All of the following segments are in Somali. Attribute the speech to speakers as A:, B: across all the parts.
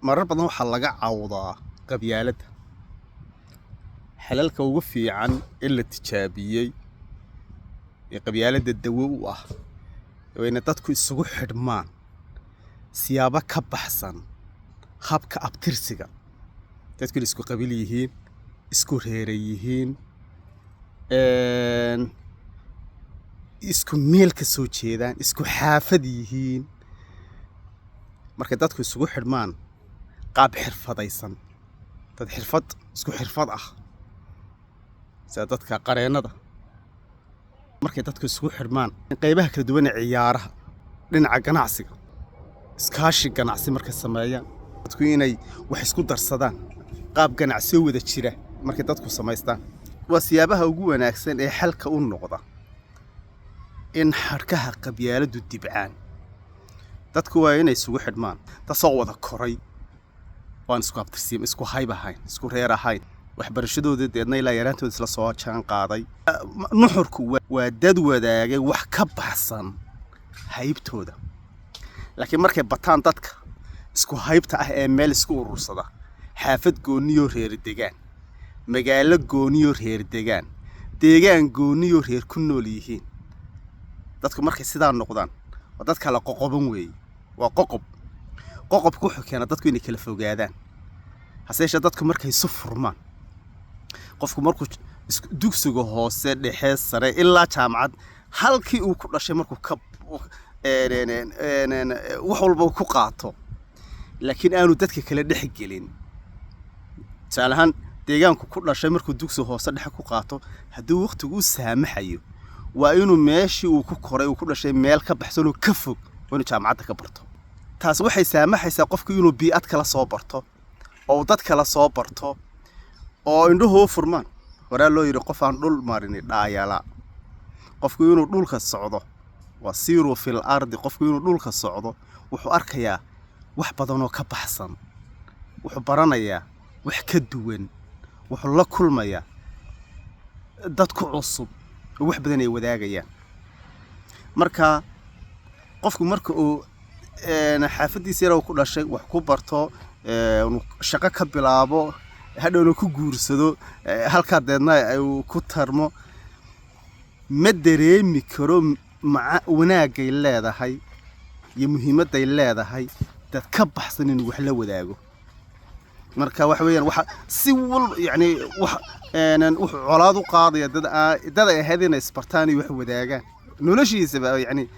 A: marar badan waxaa laga cawdaa qabyaaladda. Xalalka ugu fiican ee la tijaabiyey ee qabyaaladda dawo u ah waa in dadku isugu xidhmaan siyaabo ka baxsan habka abtirsiga. dadku isku qabiil yihiin, isku reeray yihiin, isku meel ka soo jeedaan, isku xaafad yihiin. marka dadku isugu xidhmaan qaab xirfadaysan, dad xirfad isku xirfad ah sida dadka qareennada. markay dadku isugu xidhmaan qaybaha kala duwan ee ciyaaraha, dhinaca ganacsiga, iskaashi ganacsi markay sameeyaan, dadku inay wax isku darsadaan, qaab ganacsi wada jira markay dadku samaystaan, waa siyaabaha ugu wanaagsan ee xalka u noqda in xadhkaha qabyaaladdu dibcaan. dadku waa inay isugu xidhmaan tasoo wada koray, waan isku abtirsiim, isku hayb ahayn, isku reer ahayn, waxbarashadooda deedna ilaa yaraantooda isla soo jaan qaaday. nuxurku waa dad wadaagay wax ka baxsan haybtooda. laakiin markay bataan dadka isku haybta ah ee meel isku urursada, xaafad gooniyo reer degaan, magaalo gooniyo reer degaan, deegaan gooniyo reer ku nool yihiin, dadku markay sidaa noqdaan waa dad kala qoqoban weeye. waa qoqobku wuxuu keenaa dadku inay kala fogaadaan. hase yeeshee dadku markay isu furmaan, qofku markuu dugsiga hoose, dhexe, sare ilaa jaamacad halkii uu ku dhashay markuu wax walba ku qaato, laakiin aanu dadka kala dhex gelin. tusaale ahaan deegaanku ku dhashay markuu dugsiga hoose dhexe ku qaato, hadduu waqtigu u saamaxayo waa inuu meeshii uu ku koray uu ku dhashay meel ka baxsan oo ka fog waa inuu jaamacadda ka barto. taas waxay saamaxaysaa qofku inuu bii'ad kala soo barto oo dad kala soo barto oo indhuhu u furmaan. horaa loo yidhi qof aan dhul marini dhaayala. qofku inuu dhulka socdo waa siiru fil ardi. qofku inuu dhulka socdo wuxuu arkayaa wax badan oo ka baxsan, wuxuu baranayaa wax ka duwan, wuxuu la kulmayaa dad ku cusub oo wax badan ay wadaagayaan. marka qofku marka uu xaafadiisa yar ku dhashay wax ku barto, shaqo ka bilaabo, hadhowna ku guursado, halkaa deedna uu ku tarmo, ma dareemi karo wanaagay leedahay iyo muhiimadday leedahay dad ka baxsan inuu wax la wadaago. marka waxa weeyaan waxa si walba yani wuxuu colaad u qaadaya dad ay ahayd inay isbartaan iyo wax wadaagaan noloshiisaba. yani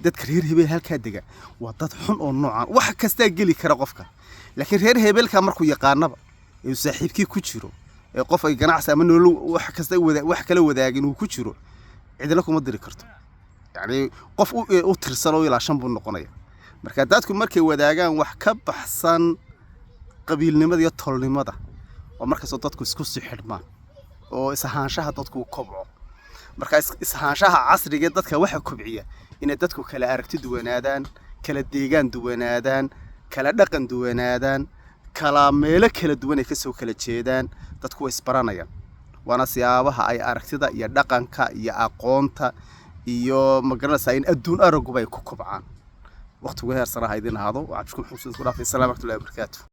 A: dadka reer hebel halkaa dega waa dad xun oo noocan wax kastaa geli kara qofka. laakiin reer hebelka markuu yaqaanaba ee saaxiibkii ku jiro, ee qof ay ganacsi ama nolol wax kala wadaagin uu ku jiro, cidina kuma diri karto. yani qof u tirsan oo ilaa 5 buu noqonaya. marka dadku markay wadaagaan wax ka baxsan qabiilnimada iyo tolnimada, oo markaas dadku isku sii xidhmaan oo isahaanshaha dadku kobco. marka isahaanshaha casriga dadka waxa kobciya inay dadku kala aragti duwanaadaan, kala deegaan duwanaadaan, kala dhaqan duwanaadaan, kala meelo kala duwan ay ka soo kala jeedaan. dadku way isbaranayaan. waana siyaabaha ay aragtida iyo dhaqanka iyo aqoonta iyo magaranaysaa in adduun araguba ay ku kobcaan. waqtigu heer sare ha idin ahaado. waxaan isku dhaafay. Assalaamu alaykum wa rahmatullahi wa barakaatuh.